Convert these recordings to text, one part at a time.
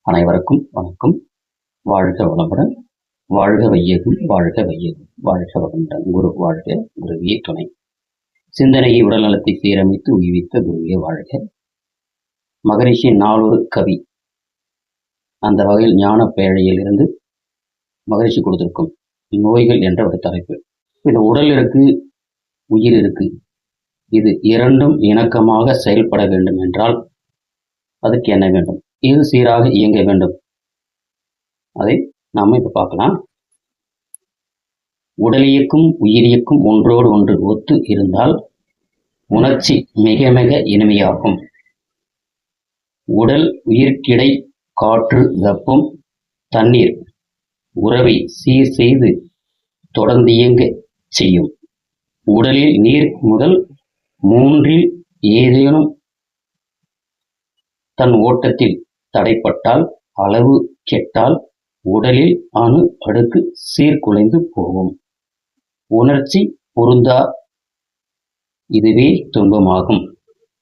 அனைவருக்கும் வணக்கம். வாழ்க வளமுடன். வாழ்க வையகம், வாழ்க வையகம், வாழ்க வளமுடன். குரு வாழ்க, குருவியே துணை. சிந்தனையை உடல்நலத்தை சீரமைத்து உய்வித்த குருவியே வாழ்க. மகரிஷி நாளொரு கவி, அந்த வகையில் ஞான பேழையில் இருந்து மகரிஷி கொடுத்திருக்கும் நோய்கள் என்ற ஒரு தலைப்பு. இந்த உடல் இருக்கு, உயிர் இருக்கு, இது இரண்டும் இணக்கமாக செயல்பட வேண்டும் என்றால் அதுக்கு என்ன வேண்டும்? இது சீராக இயங்க வேண்டும். அதை நாம இப்ப பார்க்கலாம். உடலியக்கும் உயிரியக்கும் ஒன்றோடு ஒன்று ஒத்து இருந்தால் உணர்ச்சி மிக மிக இனிமையாகும். உடல் உயிர்க்கிடை காற்று, வெப்பம், தண்ணீர் உறவை சீர் செய்து தொடர்ந்து இயங்க செய்யும். உடலில் நீர் முதல் மூன்றில் ஏதேனும் தன் ஓட்டத்தில் தடைப்பட்டால், அளவு கெட்டால் உடலில் அணு அடுக்கு சீர்குலைந்து போகும். உணர்ச்சி பொருந்தா, இதுவே துன்பமாகும்.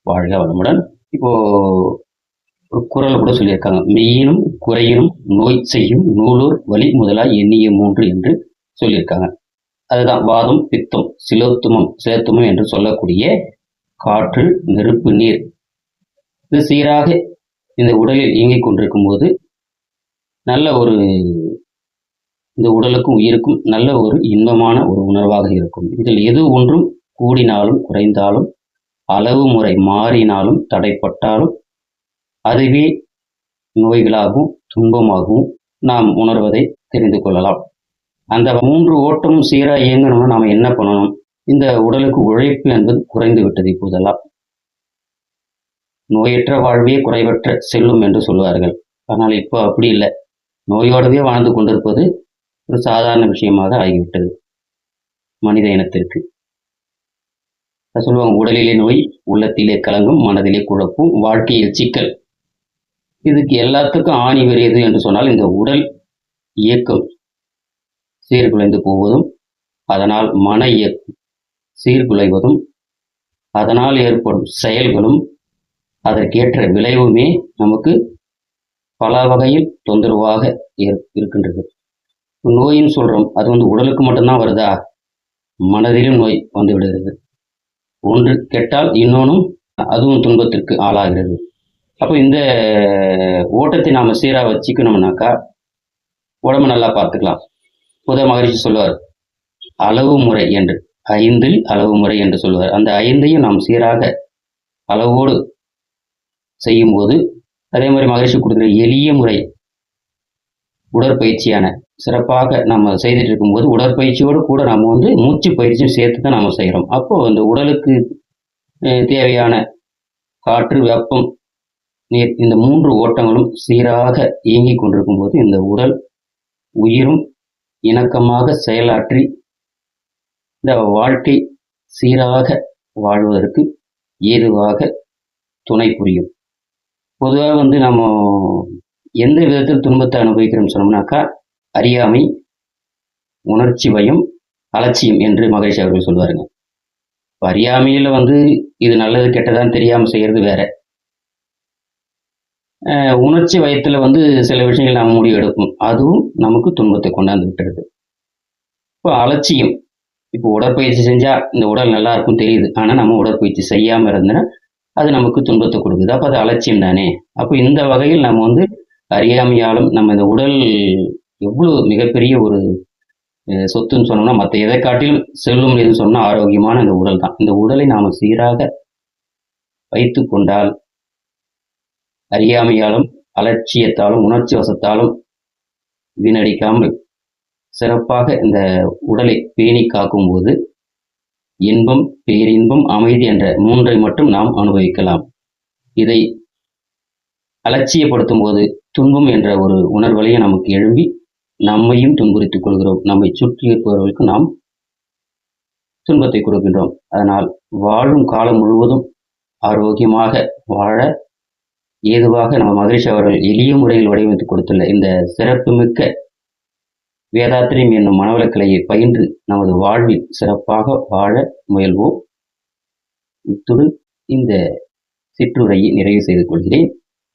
வாழ்க வளமுடன். இப்போ ஒரு குறள் கூட சொல்லியிருக்காங்க, மெய்யினும் குறையினும் நோய் செய்யும் நூலோர் வலி முதலாய் எண்ணிய மூன்று என்று சொல்லியிருக்காங்க. அதுதான் வாதம், பித்தம், சிலோத்துமம் என்று சொல்லக்கூடிய காற்று, நெருப்பு, நீர் இது சீராக இந்த உடலில் இயங்கிக் கொண்டிருக்கும் போது நல்ல ஒரு இந்த உடலுக்கும் உயிருக்கும் நல்ல ஒரு இன்பமான ஒரு உணர்வாக இருக்கும். இதில் எது ஒன்றும் கூடினாலும் குறைந்தாலும், அளவு முறை மாறினாலும் தடைப்பட்டாலும் அதுவே நோய்களாகவும் துன்பமாகவும் நாம் உணர்வதை தெரிந்து கொள்ளலாம். அந்த மூன்று ஓட்டமும் சீராக இயங்கணும்னா நாம் என்ன பண்ணணும்? இந்த உடலுக்கு உழைப்பு என்பது குறைந்து விட்டது. இப்போதெல்லாம் நோயற்ற வாழ்வே குறைவற்ற செல்லும் என்று சொல்வார்கள். ஆனால் இப்போ அப்படி இல்லை. நோயோடவே வாழ்ந்து கொண்டிருப்பது ஒரு சாதாரண விஷயமாக ஆகிவிட்டது மனித இனத்திற்கு. சொல்லுவாங்க, உடலிலே நோய், உள்ளத்திலே கலங்கும், மனதிலே குழப்பும், வாழ்க்கையில் சிக்கல். இதுக்கு எல்லாத்துக்கும் ஆணி வருகிறது என்று சொன்னால் இந்த உடல் இயக்கம் சீர்குலைந்து போவதும், அதனால் மன இயக்கம் சீர்குலைவதும், அதனால் ஏற்படும் செயல்களும் அதற்கேற்ற விளைவுமே நமக்கு பல வகையில் தொந்தரவாக இருக்கின்றது. நோயின்னு சொல்றோம், அது உடலுக்கு மட்டும்தான் வருதா? மனதிலும் நோய் வந்து விடுகிறது. ஒன்று கெட்டால் இன்னொன்னும் அதுவும் துன்பத்திற்கு ஆளாகிறது. அப்போ இந்த ஓட்டத்தை நாம சீரா வச்சுக்கணும்னாக்கா உடம்பு நல்லா பார்த்துக்கலாம். மகரிஷி சொல்லுவார், அளவு முறை என்று, 5 அளவு முறை என்று சொல்லுவார். அந்த 5ஐயும் நாம் சீராக அளவோடு செய்யும் போது, அதே மாதிரி மகிழ்ச்சி கொடுக்குற எளிய முறை உடற்பயிற்சியான சிறப்பாக நம்ம செய்துட்டு இருக்கும்போது உடற்பயிற்சியோடு கூட நம்ம மூச்சு பயிற்சியும் சேர்த்து தான் நம்ம செய்கிறோம். அப்போ அந்த உடலுக்கு தேவையான காற்று, வெப்பம், நீர் இந்த 3 ஓட்டங்களும் சீராக இயங்கிக் கொண்டிருக்கும் போது இந்த உடல் உயிரும் இணக்கமாக செயலாற்றி இந்த வாழ்க்கை சீராக வாழ்வதற்கு ஏதுவாக துணை புரியும். பொதுவாக நம்ம எந்த விதத்தில் துன்பத்தை அனுபவிக்கிறோம் சொன்னோம்னாக்கா, அறியாமை, உணர்ச்சி பயம், அலட்சியம் என்று மகரிஷி அவர்கள் சொல்வாருங்க. அறியாமையில் இது நல்லது கெட்டதான்னு தெரியாமல் செய்யறது வேற. உணர்ச்சி பயத்தில் சில விஷயங்கள் நாம் முடிவு எடுக்கும், அதுவும் நமக்கு துன்பத்தை கொண்டாந்து விட்டுறது. இப்போ அலட்சியம், இப்போ உடற்பயிற்சி செஞ்சா இந்த உடல் நல்லா இருக்கும் தெரியுது, ஆனால் நம்ம உடற்பயிற்சி செய்யாமல் இருந்தோன்னா அது நமக்கு துன்பத்தை கொடுக்குது. அப்போ அது அலட்சியம் தானே. அப்போ இந்த வகையில் நம்ம அறியாமையாலும் நம்ம இந்த உடல் எவ்வளவு மிகப்பெரிய ஒரு சொத்துன்னு சொன்னோம்னா, மற்ற எதை காட்டிலும் செல்லும் எதுன்னு சொன்னால் ஆரோக்கியமான இந்த உடல் தான். இந்த உடலை நாம் சீராக வைத்து கொண்டால் அறியாமையாலும் அலட்சியத்தாலும் உணர்ச்சி வசத்தாலும் வீணடிக்காமல் சிறப்பாக இந்த உடலை பேணி காக்கும் போது இன்பம், பேரின்பம், அமைதி என்ற 3ஐ மட்டும் நாம் அனுபவிக்கலாம். இதை அலட்சியப்படுத்தும் போது துன்பம் என்ற ஒரு உணர்வலையை நமக்கு எழும்பி நம்மையும் துன்புறுத்திக் கொள்கிறோம். நம்மை சுற்றி இருப்பவர்களுக்கு நாம் துன்பத்தை கொடுக்கின்றோம். அதனால் வாழும் காலம் முழுவதும் ஆரோக்கியமாக வாழ ஏதுவாக நம்ம மகரிஷி அவர்கள் எளிய முறையில் வடிவமைத்து கொடுத்துள்ள இந்த சிறப்புமிக்க வேதாத்திரியம் என்னும் மனவளக்கலையை பயின்று நமது வாழ்வில் சிறப்பாக வாழ முயல்வோம். இத்துடன் இந்த சிற்றுரையை நிறைவு செய்து கொள்கிறேன்.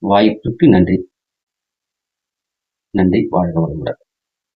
வாய்ப்புக்கு நன்றி. நன்றி. வாழ்க வளமுடன்.